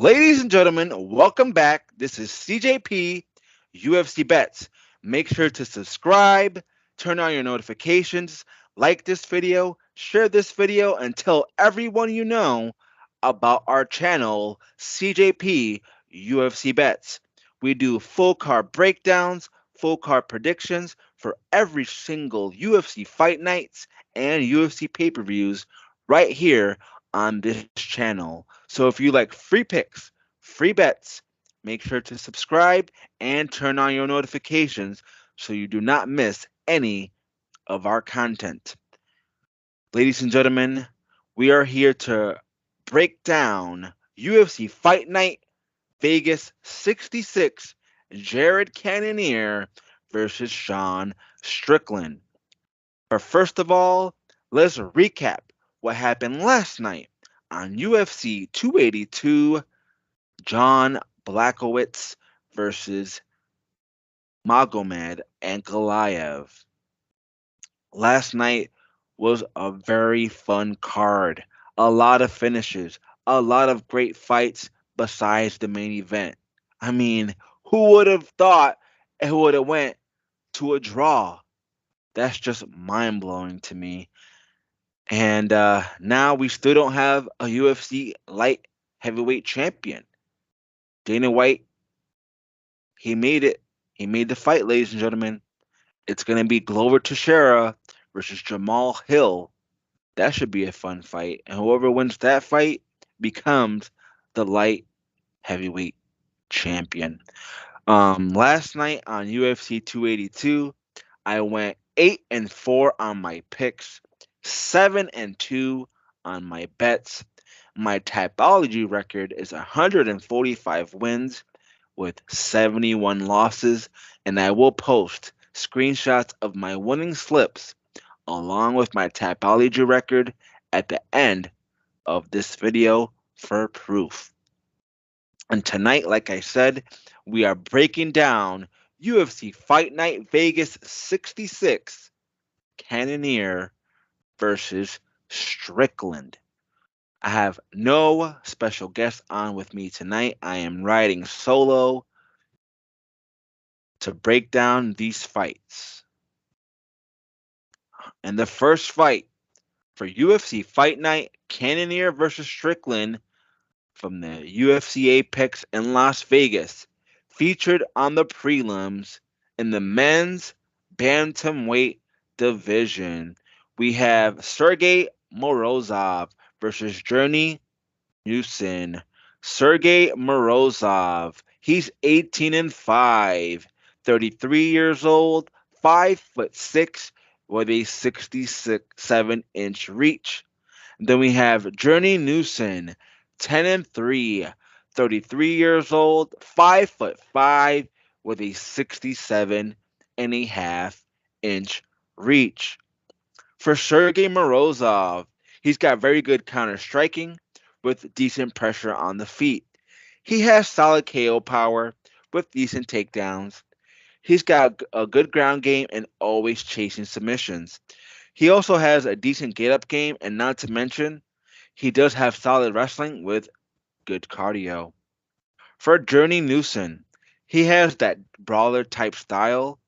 Ladies and gentlemen, welcome back. This is CJP UFC Bets. Make sure to subscribe, turn on your notifications, like this video, share this video, and tell everyone you know about our channel, CJP UFC Bets. We do full card breakdowns, full card predictions for every single UFC fight nights and UFC pay-per-views right here on this channel. So if you like free picks, free bets, make sure to subscribe and turn on your notifications so you do not miss any of our content. Ladies and gentlemen, we are here to break down UFC Fight Night Vegas 66, Jared Cannonier versus Sean Strickland. But first of all, let's recap what happened last night on UFC 282, John Blachowicz versus Magomed Ankalaev. Last night was a very fun card. A lot of finishes, a lot of great fights besides the main event. I mean, who would have thought it would have went to a draw? That's just mind-blowing to me. And now we still don't have a UFC light heavyweight champion. Dana White, he made it. He made the fight, ladies and gentlemen. It's going to be Glover Teixeira versus Jamal Hill. That should be a fun fight. And whoever wins that fight becomes the light heavyweight champion. Last night on UFC 282, I went 8-4 on my picks, 7-2 on my bets. My typology record is 145 wins with 71 losses, and I will post screenshots of my winning slips along with my typology record at the end of this video for proof. And tonight, like I said, we are breaking down UFC Fight Night Vegas 66, Cannonier versus Strickland. I have no special guest on with me tonight. I am riding solo to break down these fights. And the first fight for UFC Fight Night, Cannonier versus Strickland from the UFC Apex in Las Vegas, featured on the prelims in the men's bantamweight division. We have Sergey Morozov versus Journey Newson. Sergey Morozov, he's 18-5, 33 years old, 5'6", with a 67-inch reach. Then we have Journey Newson, 10-3, 33 years old, 5'5", with a 67.5-inch reach. For Sergey Morozov, he's got very good counter striking with decent pressure on the feet. He has solid KO power with decent takedowns. He's got a good ground game and always chasing submissions. He also has a decent get-up game, and not to mention, he does have solid wrestling with good cardio. For Journey Newson, he has that brawler-type style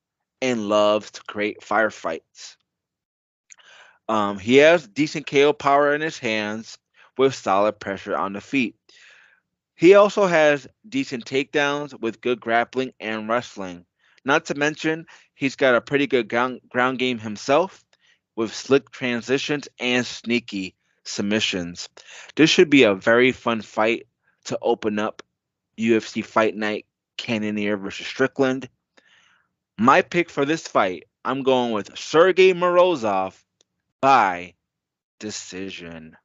and loves to create firefights. He has decent KO power in his hands with solid pressure on the feet. He also has decent takedowns with good grappling and wrestling. Not to mention, he's got a pretty good ground game himself with slick transitions and sneaky submissions. This should be a very fun fight to open up UFC Fight Night Cannonier versus Strickland. My pick for this fight, I'm going with Sergey Morozov by decision.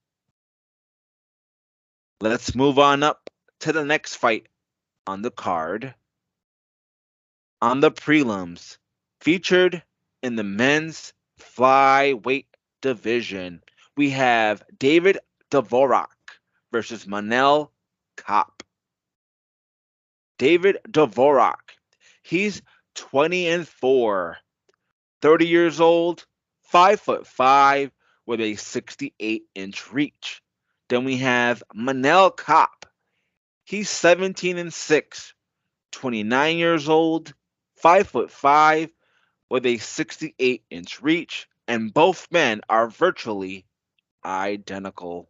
Let's move on up to the next fight on the card. On the prelims, featured in the men's flyweight division, we have David Dvorak versus Manel Kape. David Dvorak, he's 20-4, 30 years old, 5'5", with a 68-inch reach. Then we have Manel Kape. He's 17-6, 29 years old, 5'5", with a 68-inch reach, and both men are virtually identical.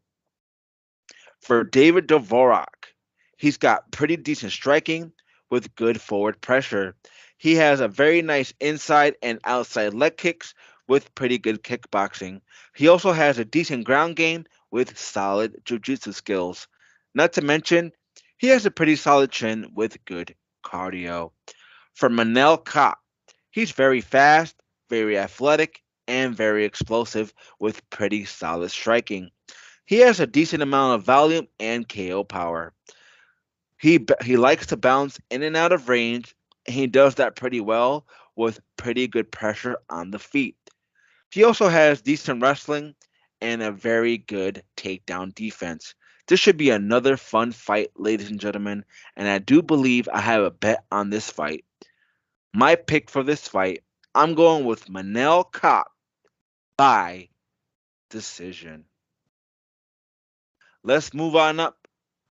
For David Dvorak, he's got pretty decent striking with good forward pressure. He has a very nice inside and outside leg kicks with pretty good kickboxing. He also has a decent ground game with solid jiu-jitsu skills. Not to mention, he has a pretty solid chin with good cardio. For Manel Kape, he's very fast, very athletic, and very explosive with pretty solid striking. He has a decent amount of volume and KO power. He likes to bounce in and out of range, and he does that pretty well with pretty good pressure on the feet. He also has decent wrestling and a very good takedown defense. This should be another fun fight, ladies and gentlemen, and I do believe I have a bet on this fight. My pick for this fight, I'm going with Manel Kape by decision. Let's move on up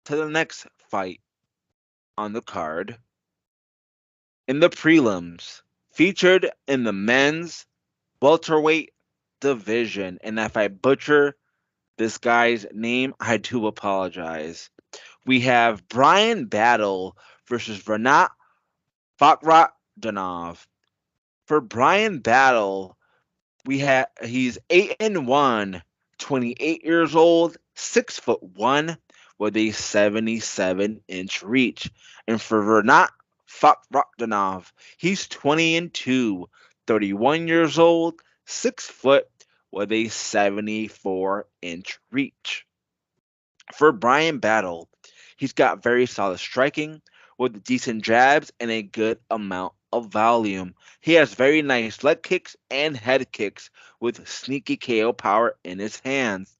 to the next fight on the card. In the prelims, featured in the men's welterweight division. And if I butcher this guy's name, I do apologize. We have Bryan Battle versus Rinat Fakhretdinov. For Bryan Battle, he's 8-1, 28 years old, 6'1", with a 77-inch reach. And for Rinat Fakhretdinov, he's 20-2, 31 years old, 6 foot, with a 74-inch reach. For Bryan Battle, he's got very solid striking with decent jabs and a good amount of volume. He has very nice leg kicks and head kicks with sneaky KO power in his hands.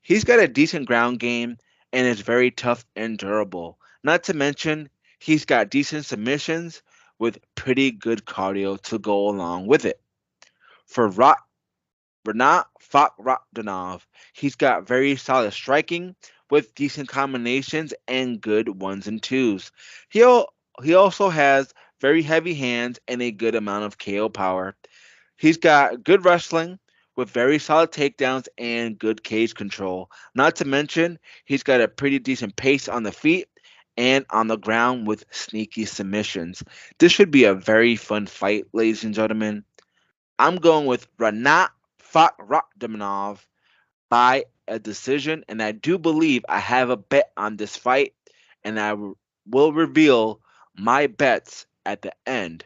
He's got a decent ground game and is very tough and durable. Not to mention, he's got decent submissions with pretty good cardio to go along with it. For Rinat Fakhretdinov, he's got very solid striking with decent combinations and good ones and twos. He also has very heavy hands and a good amount of KO power. He's got good wrestling with very solid takedowns and good cage control. Not to mention, he's got a pretty decent pace on the feet and on the ground with sneaky submissions. This should be a very fun fight, ladies and gentlemen. I'm going with Rinat Fakhretdinov by a decision, and I do believe I have a bet on this fight, and I will reveal my bets at the end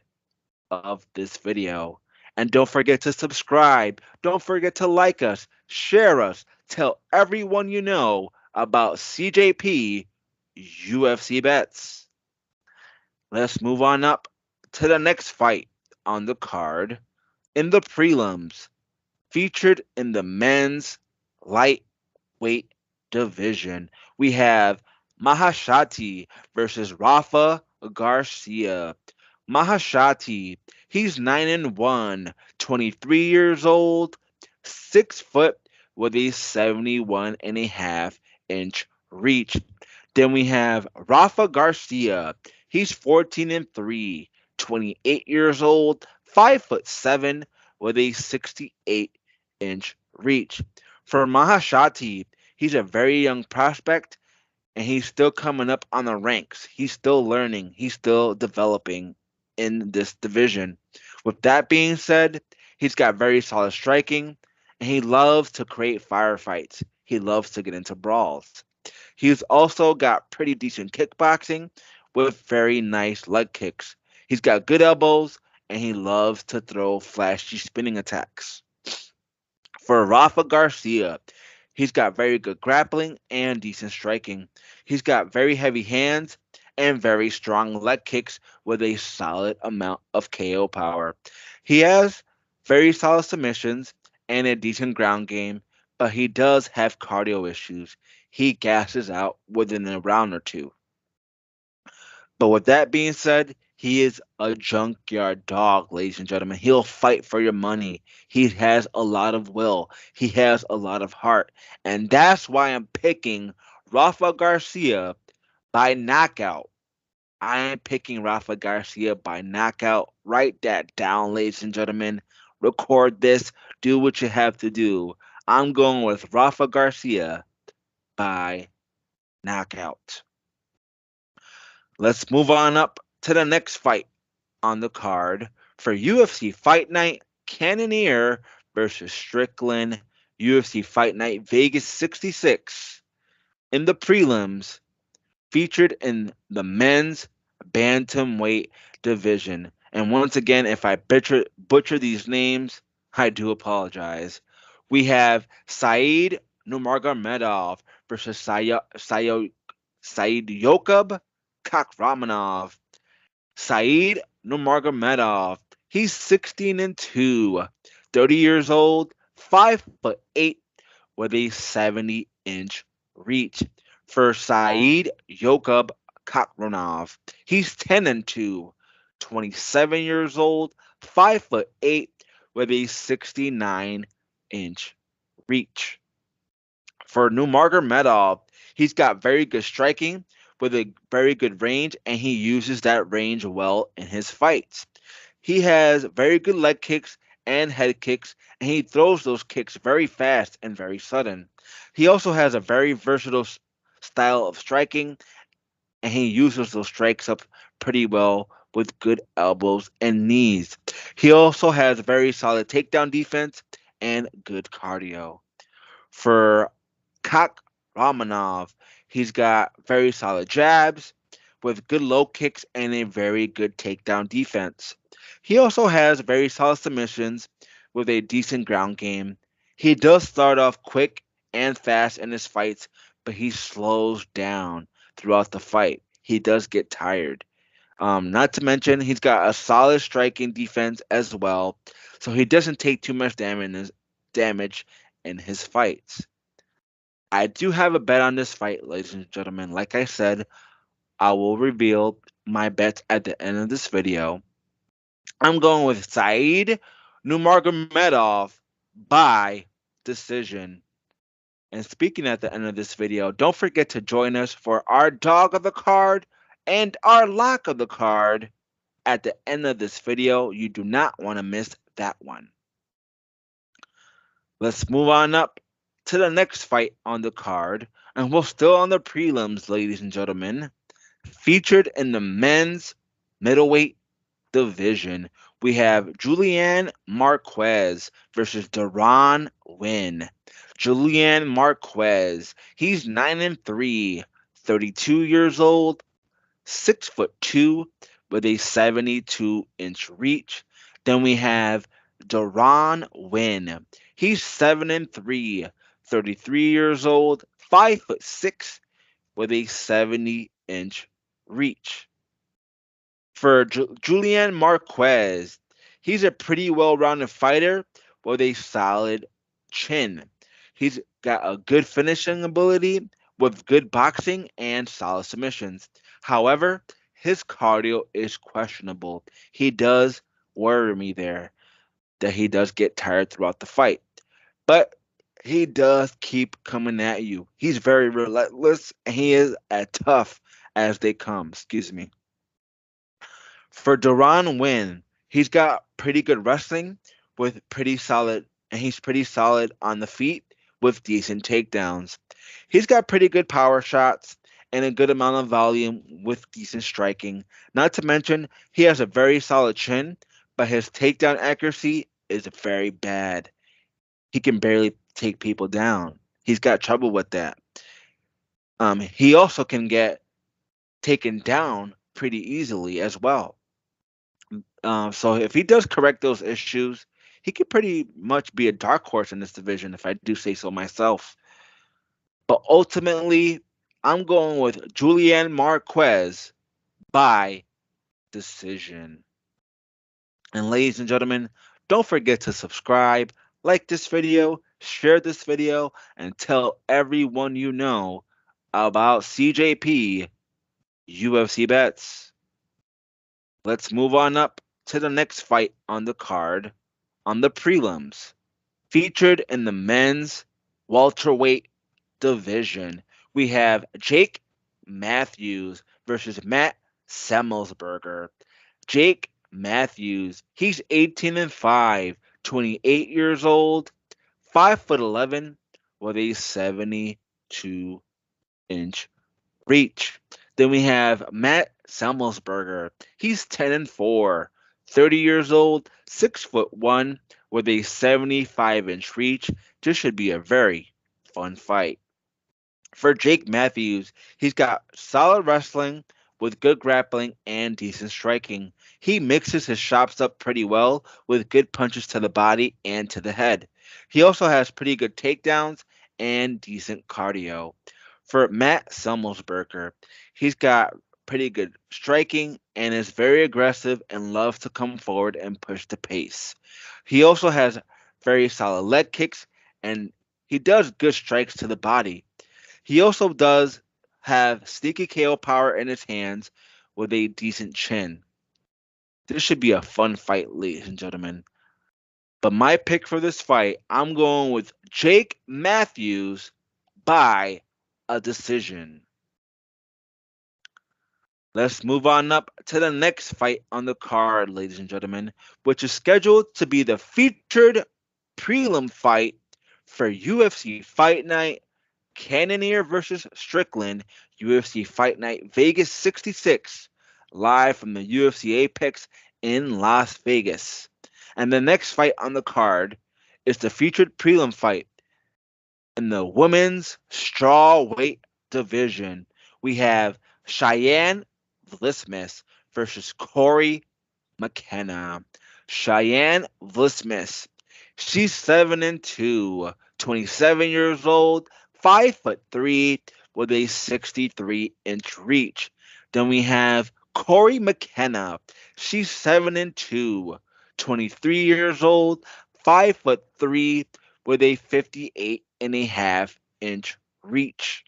of this video. And don't forget to subscribe. Don't forget to like us, share us, tell everyone you know about CJP UFC bets. Let's move on up to the next fight on the card. In the prelims, featured in the men's lightweight division, we have Maheshate versus Rafa Garcia. Maheshate, he's 9-1, 23 years old, 6 foot, with a 71.5-inch reach. Then we have Rafa Garcia. He's 14-3, 28 years old, 5'7", with a 68-inch reach. For Maheshate, he's a very young prospect, and he's still coming up on the ranks. He's still learning. He's still developing in this division. With that being said, he's got very solid striking, and he loves to create firefights. He loves to get into brawls. He's also got pretty decent kickboxing with very nice leg kicks. He's got good elbows, and he loves to throw flashy spinning attacks. For Rafa Garcia, he's got very good grappling and decent striking. He's got very heavy hands and very strong leg kicks with a solid amount of KO power. He has very solid submissions and a decent ground game, but he does have cardio issues. He gasses out within a round or two. But with that being said, he is a junkyard dog, ladies and gentlemen. He'll fight for your money. He has a lot of will. He has a lot of heart. And that's why I'm picking Rafa Garcia by knockout. I am picking Rafa Garcia by knockout. Write that down, ladies and gentlemen. Record this. Do what you have to do. I'm going with Rafa Garcia by knockout. Let's move on up to the next fight on the card for UFC Fight Night Cannonier versus Strickland. UFC Fight Night Vegas 66 in the prelims, featured in the men's bantamweight division. And once again, if I butcher these names, I do apologize. We have Said Nurmagomedov versus Saidyokub Kakhramonov. Said Nurmagomedov, he's 16-2, 30 years old, 5'8", with a 70-inch reach. For Saidyokub Kakhramonov, he's 10-2, 27 years old, 5'8", with a 69-inch reach. For Nurmagomedov, he's got very good striking with a very good range, and he uses that range well in his fights. He has very good leg kicks and head kicks, and he throws those kicks very fast and very sudden. He also has a very versatile style of striking, and he uses those strikes up pretty well with good elbows and knees. He also has very solid takedown defense and good cardio. For Kakhramonov, he's got very solid jabs with good low kicks and a very good takedown defense. He also has very solid submissions with a decent ground game. He does start off quick and fast in his fights, but he slows down throughout the fight. He does get tired. Not to mention, he's got a solid striking defense as well, so he doesn't take too much damage in his fights. I do have a bet on this fight, ladies and gentlemen. Like I said, I will reveal my bets at the end of this video. I'm going with Said Nurmagomedov by decision. And speaking at the end of this video, don't forget to join us for our dog of the card and our lock of the card at the end of this video. You do not want to miss that one. Let's move on up to the next fight on the card, and we're still on the prelims, ladies and gentlemen. Featured in the men's middleweight division, we have Julian Marquez versus Deron Winn. Julian Marquez, he's 9-3, 32 years old, 6'2", with a 72-inch reach. Then we have Deron Winn. He's 7-3, 33 years old, 5'6", with a 70-inch reach. For Julian Marquez, he's a pretty well-rounded fighter with a solid chin. He's got a good finishing ability with good boxing and solid submissions. However, his cardio is questionable. He does worry me there that he does get tired throughout the fight. But he does keep coming at you. He's very relentless, and he is as tough as they come. Excuse me. For Deron Winn, he's got pretty good wrestling with pretty solid, and he's pretty solid on the feet with decent takedowns. He's got pretty good power shots and a good amount of volume with decent striking. Not to mention, he has a very solid chin, but his takedown accuracy is very bad. He can barely take people down. He's got trouble with that. He also can get taken down pretty easily as well. So if he does correct those issues, he could pretty much be a dark horse in this division, if I do say so myself. But ultimately, I'm going with Julian Marquez by decision. And ladies and gentlemen, don't forget to subscribe, like this video, share this video, and tell everyone you know about CJP UFC Bets. Let's move on up to the next fight on the card on the prelims. Featured in the men's welterweight division, we have Jake Matthews versus Matt Semelsberger. Jake Matthews, he's 18-5, 28 years old, 5'11", with a 72-inch reach. Then we have Matt Semelsberger. He's 10-4, 30 years old, 6'1", with a 75-inch reach. This should be a very fun fight. For Jake Matthews, he's got solid wrestling with good grappling and decent striking. He mixes his chops up pretty well with good punches to the body and to the head. He also has pretty good takedowns and decent cardio. For Matt Semelsberger, he's got pretty good striking and is very aggressive and loves to come forward and push the pace. He also has very solid leg kicks and he does good strikes to the body. He also does have sneaky KO power in his hands with a decent chin. This should be a fun fight, ladies and gentlemen. But my pick for this fight, I'm going with Jake Matthews by a decision. Let's move on up to the next fight on the card, ladies and gentlemen, which is scheduled to be the featured prelim fight for UFC Fight Night Cannonier versus Strickland, UFC Fight Night Vegas 66, live from the UFC Apex in Las Vegas. And the next fight on the card is the featured prelim fight in the women's strawweight division. We have Cheyanne Vlismas versus Cory McKenna. Cheyanne Vlismas, she's 7-2, 27 years old, 5'3", with a 63-inch reach. Then we have Cory McKenna. She's 7-2, 23 years old, 5'3", with a 58.5-inch reach.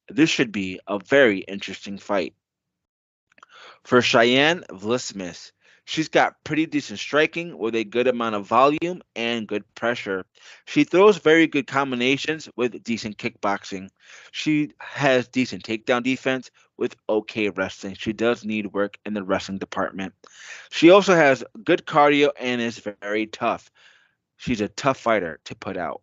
This should be a very interesting fight. For Cheyanne Vlismas, she's got pretty decent striking with a good amount of volume and good pressure. She throws very good combinations with decent kickboxing. She has decent takedown defense with okay wrestling. She does need work in the wrestling department. She also has good cardio and is very tough. She's a tough fighter to put out.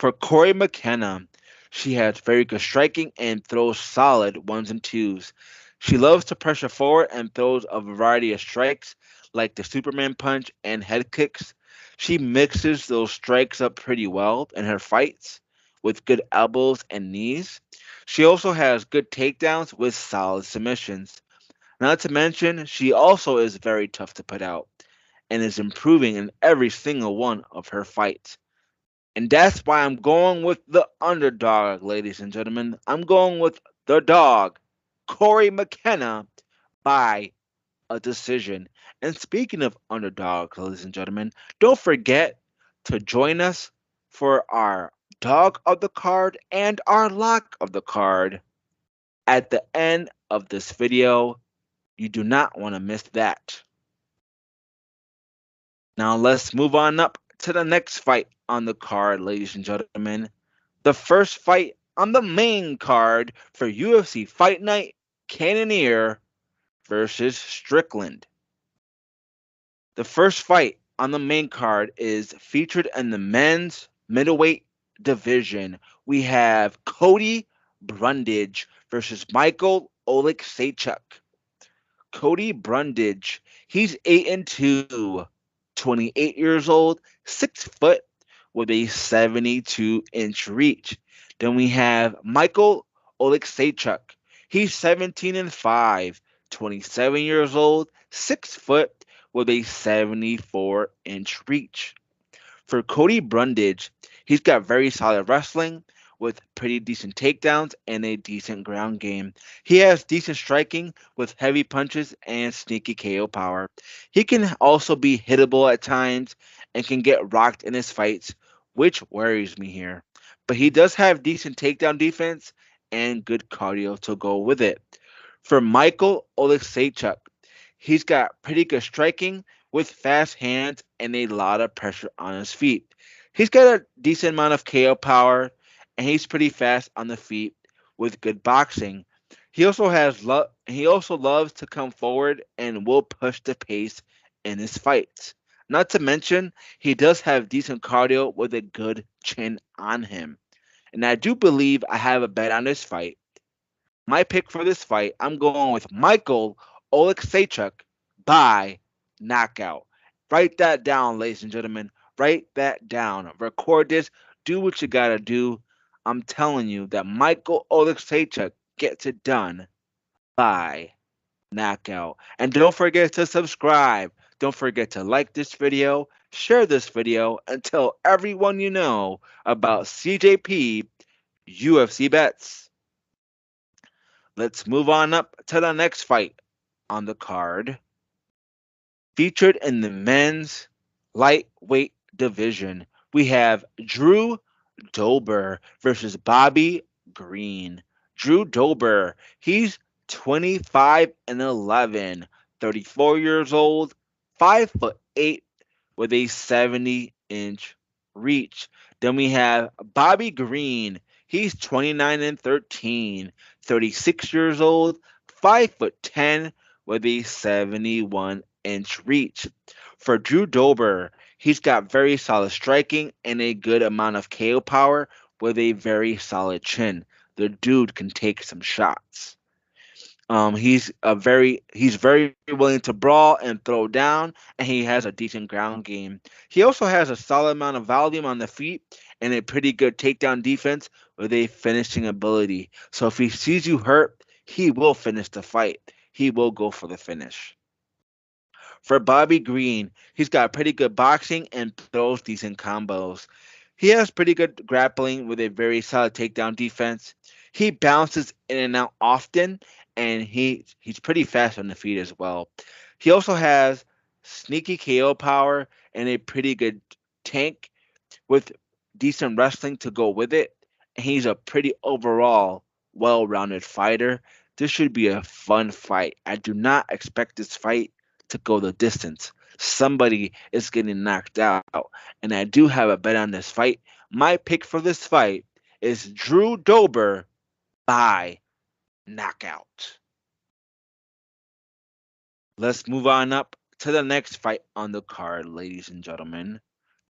For Cory McKenna, she has very good striking and throws solid ones and twos. She loves to pressure forward and throws a variety of strikes like the Superman punch and head kicks. She mixes those strikes up pretty well in her fights with good elbows and knees. She also has good takedowns with solid submissions. Not to mention, she also is very tough to put out and is improving in every single one of her fights. And that's why I'm going with the underdog, ladies and gentlemen. I'm going with the dog, Cory McKenna, by a decision. And speaking of underdogs, ladies and gentlemen, don't forget to join us for our dog of the card and our lock of the card at the end of this video. You do not want to miss that. Now let's move on up to the next fight on the card, ladies and gentlemen. The first fight on the main card for UFC Fight Night Cannonier versus Strickland. The first fight on the main card is featured in the men's middleweight division. We have Cody Brundage versus Michal Oleksiejczuk. Cody Brundage, he's 8-2, 28 years old, 6 foot, with a 72-inch reach. Then we have Michal Oleksiejczuk. He's 17-5, 27 years old, 6 foot, with a 74-inch reach. For Cody Brundage, he's got very solid wrestling with pretty decent takedowns and a decent ground game. He has decent striking with heavy punches and sneaky KO power. He can also be hittable at times and can get rocked in his fights, which worries me here. But he does have decent takedown defense and good cardio to go with it. For Michal Oleksiejczuk, he's got pretty good striking with fast hands and a lot of pressure on his feet. He's got a decent amount of KO power, and he's pretty fast on the feet with good boxing. He also loves to come forward and will push the pace in his fights. Not to mention, he does have decent cardio with a good chin on him. And I do believe I have a bet on this fight. My pick for this fight, I'm going with Michal Oleksiejczuk by knockout. Write that down, ladies and gentlemen. Write that down. Record this. Do what you gotta do. I'm telling you that Michal Oleksiejczuk gets it done by knockout. And don't forget to subscribe. Don't forget to like this video, share this video, and tell everyone you know about CJP UFC bets. Let's move on up to the next fight on the card. Featured in the men's lightweight division, we have Drew Dober versus Bobby Green. Drew Dober, he's 25 and 11, 34 years old, 5'8", with a 70-inch reach. Then we have Bobby Green. He's 29 and 13, 36 years old, 5'10", with a 71-inch reach. For Drew Dober, he's got very solid striking and a good amount of KO power with a very solid chin. The dude can take some shots. He's very willing to brawl and throw down, and he has a decent ground game. He also has a solid amount of volume on the feet and a pretty good takedown defense with a finishing ability. So if he sees you hurt, he will finish the fight. He will go for the finish. For Bobby Green, he's got pretty good boxing and throws decent combos. He has pretty good grappling with a very solid takedown defense. He bounces in and out often, and he's pretty fast on the feet as well. He also has sneaky KO power and a pretty good tank with decent wrestling to go with it. And he's a pretty overall well-rounded fighter. This should be a fun fight. I do not expect this fight to go the distance. Somebody is getting knocked out, and I do have a bet on this fight. My pick for this fight is Drew Dober by knockout. Let's move on up to the next fight on the card, ladies and gentlemen.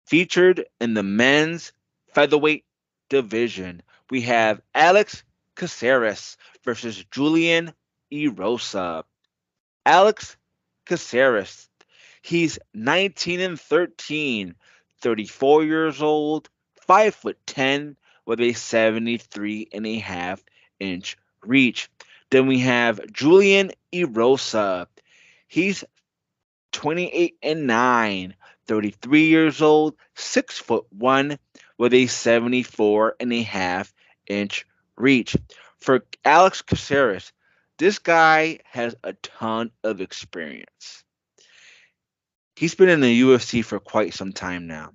Featured in the men's featherweight division, we have Alex Caceres versus Julian Erosa. Alex Caceres, he's 19 and 13, 34 years old, 5'10", with a 73.5-inch reach. Then we have Julian Erosa. He's 28 and 9, 33 years old, 6'1", with a 74.5-inch reach. For Alex Caceres, this guy has a ton of experience. He's been in the UFC for quite some time now.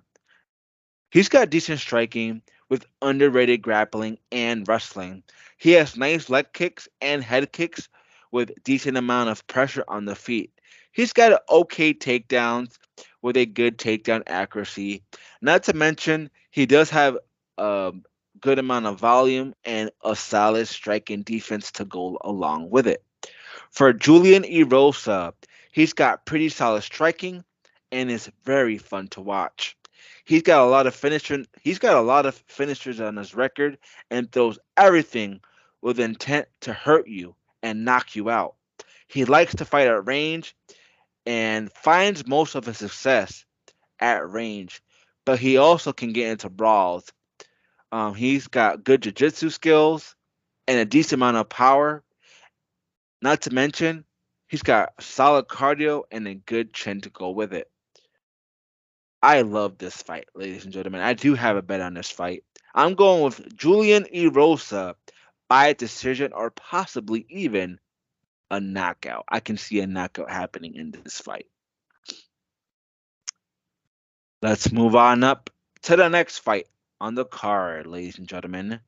He's got decent striking with underrated grappling and wrestling. He has nice leg kicks and head kicks with decent amount of pressure on the feet. He's got okay takedowns with a good takedown accuracy. Not to mention, he does have a good amount of volume and a solid striking defense to go along with it. For Julian Erosa, he's got pretty solid striking and is very fun to watch. He's got a lot of finishers on his record and throws everything with intent to hurt you and knock you out. He likes to fight at range and finds most of his success at range, but he also can get into brawls. He's got good jiu-jitsu skills and a decent amount of power. Not to mention, he's got solid cardio and a good chin to go with it. I love this fight, ladies and gentlemen. I do have a bet on this fight. I'm going with Julian Erosa by decision or possibly even a knockout. I can see a knockout happening in this fight. Let's move on up to the next fight on the card, ladies and gentlemen.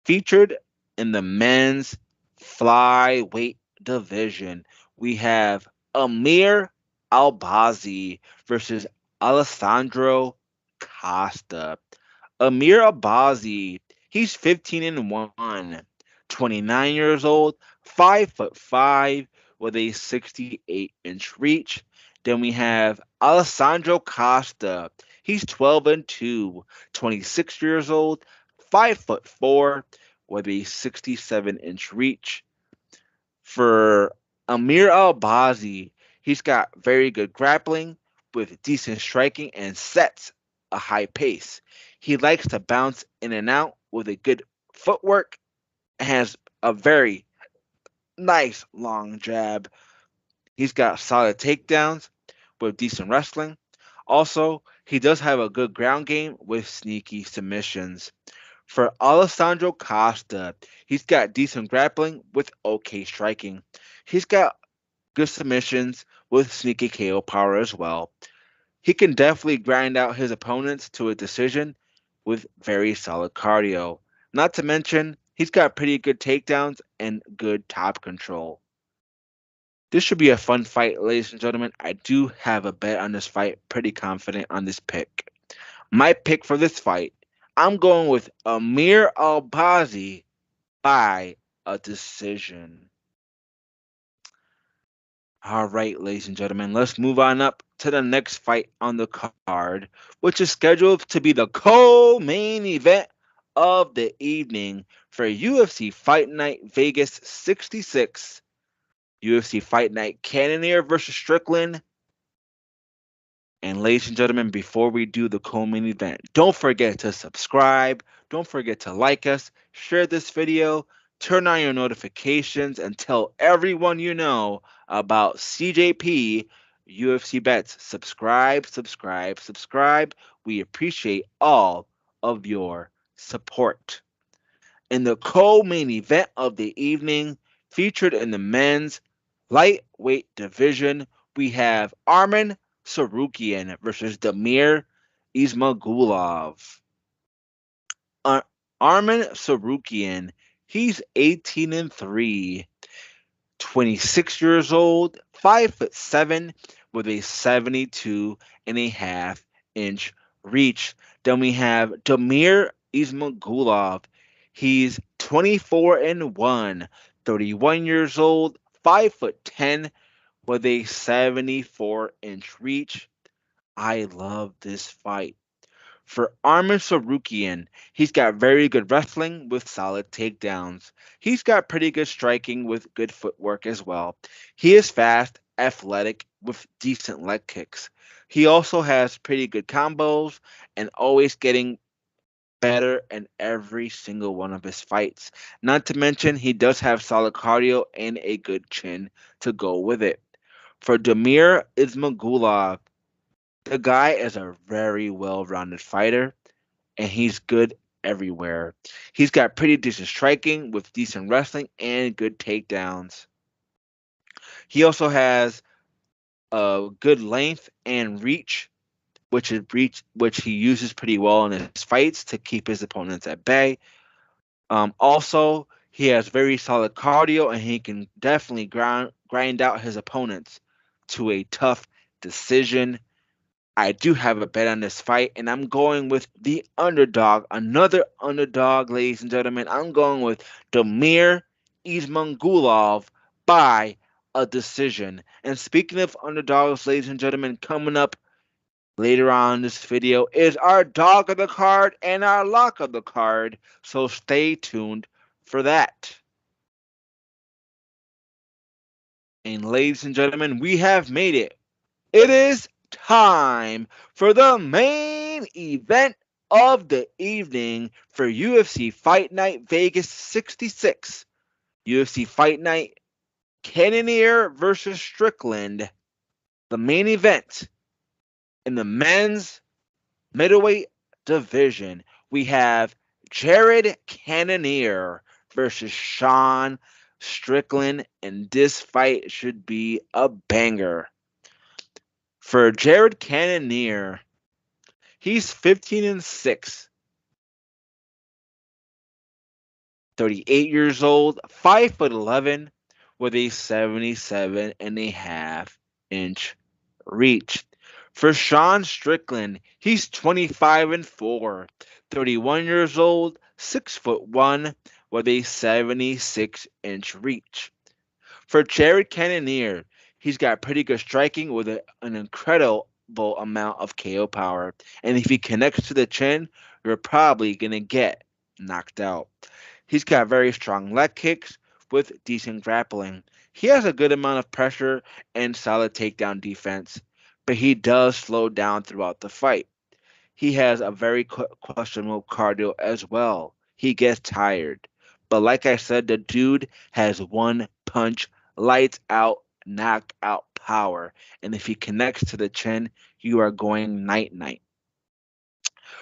Featured in the men's flyweight division, we have Amir Albazi versus Alessandro Costa. Amir Albazi, he's 15 and 1, 29 years old, 5'5", with a 68-inch reach. Then we have Alessandro Costa. He's 12-2, 26 years old, 5'4", with a 67-inch reach. For Amir Albazi, he's got very good grappling with decent striking and sets a high pace. He likes to bounce in and out with a good footwork and has a very nice long jab. He's got solid takedowns with decent wrestling. Also, he does have a good ground game with sneaky submissions. For Alessandro Costa, he's got decent grappling with okay striking. He's got good submissions with sneaky KO power as well. He can definitely grind out his opponents to a decision with very solid cardio. Not to mention, he's got pretty good takedowns and good top control. This should be a fun fight, ladies and gentlemen. I do have a bet on this fight, pretty confident on this pick. My pick for this fight, I'm going with Amir Albazi by a decision. All right, ladies and gentlemen, let's move on up to the next fight on the card, which is scheduled to be the co-main event of the evening for UFC Fight Night Vegas 66. UFC Fight Night Cannonier versus Strickland. And ladies and gentlemen, before we do the co-main event, don't forget to subscribe. Don't forget to like us, share this video, turn on your notifications, and tell everyone you know about CJP UFC Bets. Subscribe, subscribe, subscribe. We appreciate all of your support. In the co-main event of the evening, featured in the men's lightweight division, we have Arman Tsarukyan versus Damir Ismagulov. Arman Tsarukyan, he's 18-3, 26 years old, 5'7", with a 72.5-inch reach. Then we have Damir Ismagulov. He's 24-1, 31 years old, 5'10", with a 74-inch reach. I love this fight. For Arman Tsarukyan, he's got very good wrestling with solid takedowns. He's got pretty good striking with good footwork as well. He is fast, athletic, with decent leg kicks. He also has pretty good combos and always getting better in every single one of his fights. Not to mention, he does have solid cardio and a good chin to go with it. For Damir Ismagulov, the guy is a very well-rounded fighter, and he's good everywhere. He's got pretty decent striking with decent wrestling and good takedowns. He also has a good length and reach, which he uses pretty well in his fights to keep his opponents at bay. Also, he has very solid cardio, and he can definitely grind out his opponents to a tough decision. I do have a bet on this fight, and I'm going with the underdog, another underdog, ladies and gentlemen. I'm going with Damir Ismagulov by a decision. And speaking of underdogs, ladies and gentlemen, coming up later on in this video is our dog of the card and our lock of the card, so stay tuned for that. And ladies and gentlemen, we have made it. It is time for the main event of the evening for UFC Fight Night Vegas 66. UFC Fight Night Cannonier versus Strickland. The main event in the men's middleweight division. We have Jared Cannonier versus Sean Strickland, and this fight should be a banger. For Jared Cannonier, he's 15-6, 38 years old, 5'11", with a 77.5-inch reach. For Sean Strickland, he's 25-4, 31 years old, 6'1", with a 76-inch reach. For Jared Cannonier, he's got pretty good striking with an incredible amount of KO power. And if he connects to the chin, you're probably going to get knocked out. He's got very strong leg kicks with decent grappling. He has a good amount of pressure and solid takedown defense, but he does slow down throughout the fight. He has a very questionable cardio as well. He gets tired. But like I said, the dude has one punch, lights out, knockout power. And if he connects to the chin, you are going night night.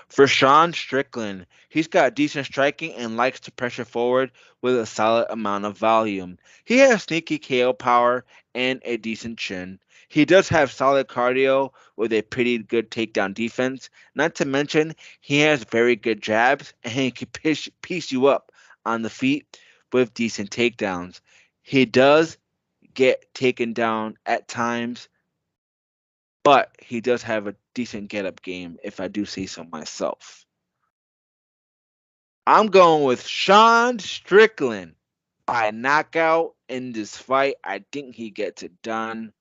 For Sean Strickland, he's got decent striking and likes to pressure forward with a solid amount of volume. He has sneaky KO power and a decent chin. He does have solid cardio with a pretty good takedown defense. Not to mention, he has very good jabs and he can piece you up on the feet with decent takedowns. He does get taken down at times, but he does have a decent get up game, if I do say so myself. I'm going with Sean Strickland by knockout in this fight. I think he gets it done.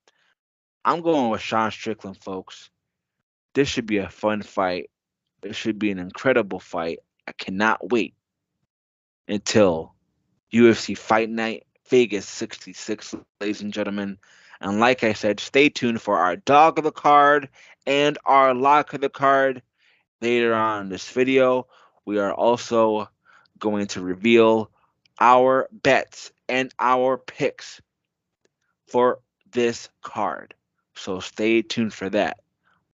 I'm going with Sean Strickland, folks. This should be a fun fight. It should be an incredible fight. I cannot wait until UFC Fight Night Vegas 66, ladies and gentlemen. And like I said, stay tuned for our dog of the card and our lock of the card later on in this video. We are also going to reveal our bets and our picks for this card. So stay tuned for that.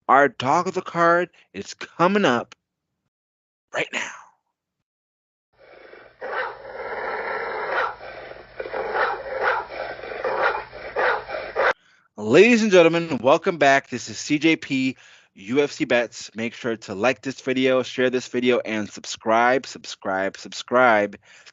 Our dog of the card is coming up right now. Ladies and gentlemen, welcome back. This is CJP UFC Bets. Make sure to like this video, share this video, and subscribe.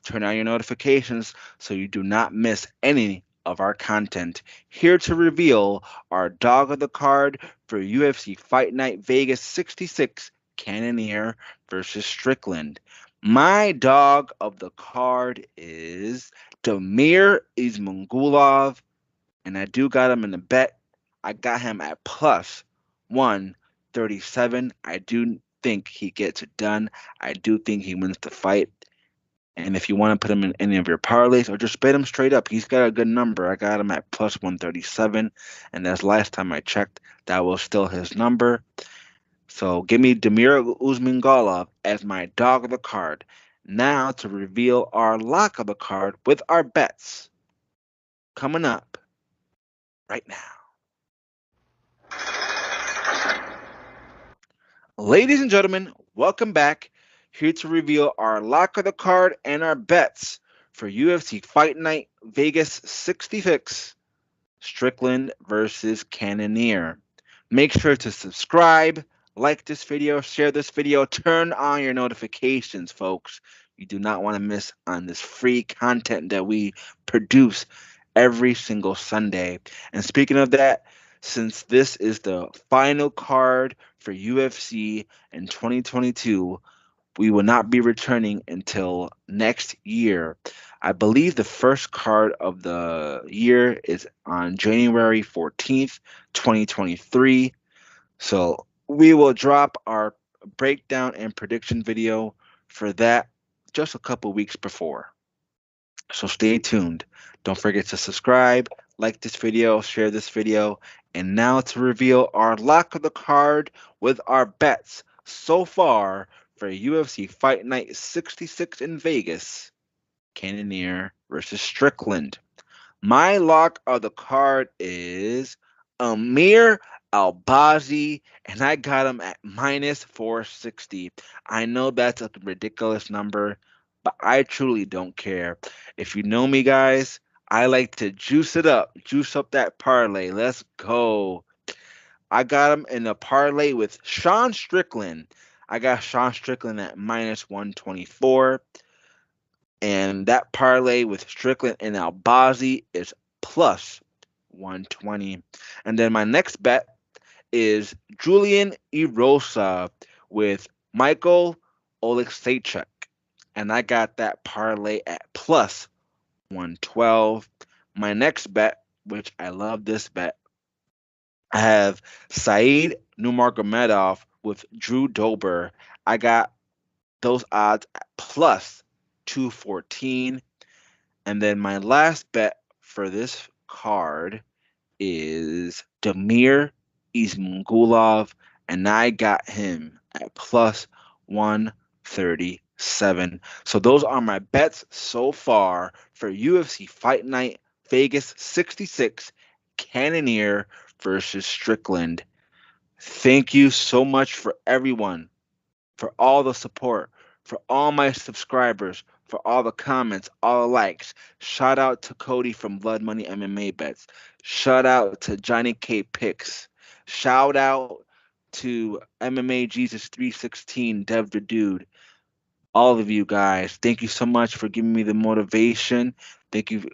Turn on your notifications so you do not miss any of our content. Here to reveal our dog of the card for UFC Fight Night Vegas 66, Cannonier versus Strickland. My dog of the card is Damir Ismagulov, and I do got him in the bet. I got him at plus 137. I do think he gets it done. I do think he wins the fight. And if you want to put him in any of your parlays or just bet him straight up, he's got a good number. I got him at plus 137. And as last time I checked, that was still his number. So give me Damir Ismagulov as my dog of the card. Now to reveal our lock of the card with our bets. Coming up right now. Ladies and gentlemen, welcome back. Here to reveal our lock of the card and our bets for UFC Fight Night Vegas 66, Strickland versus Cannonier. Make sure to subscribe, like this video, share this video, turn on your notifications, folks. You do not want to miss on this free content that we produce every single Sunday. And speaking of that, since this is the final card for UFC in 2022, we will not be returning until next year. I believe the first card of the year is on January 14th, 2023. So we will drop our breakdown and prediction video for that just a couple weeks before. So stay tuned. Don't forget to subscribe, like this video, share this video. And now to reveal our lock of the card with our bets so far for UFC Fight Night 66 in Vegas, Cannonier versus Strickland. My lock of the card is Amir Albazi, and I got him at minus 460. I know that's a ridiculous number, but I truly don't care. If you know me, guys, I like to juice up that parlay. Let's go. I got him in a parlay with Sean Strickland. I got Sean Strickland at minus 124. And that parlay with Strickland and Albazi is plus 120. And then my next bet is Julian Erosa with Michal Oleksiejczuk. and I got that parlay at plus 112. My next bet, which I love this bet, I have Said Nurmagomedov with Drew Dober. I got those odds at plus 214. And then my last bet for this card is Damir Ismagulov, and I got him at plus 137. So those are my bets so far for UFC Fight Night Vegas 66, Cannonier versus Strickland. Thank you so much for everyone, for all the support, for all my subscribers, for all the comments, all the likes. Shout out to Cody from Blood Money MMA Bets. Shout out to Johnny K Picks. Shout out to MMA Jesus 316, Dev the Dude. All of you guys, thank you so much for giving me the motivation. Thank you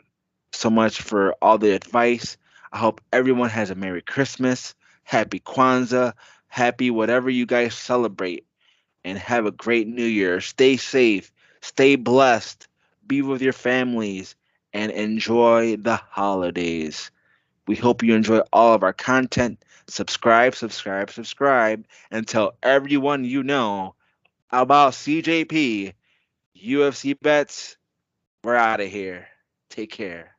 so much for all the advice. I hope everyone has a Merry Christmas, Happy Kwanzaa, happy whatever you guys celebrate, and have a great New Year. Stay safe, stay blessed, be with your families, and enjoy the holidays. We hope you enjoy all of our content. Subscribe, subscribe, subscribe, and tell everyone you know about CJP. UFC Bets. We're out of here. Take care.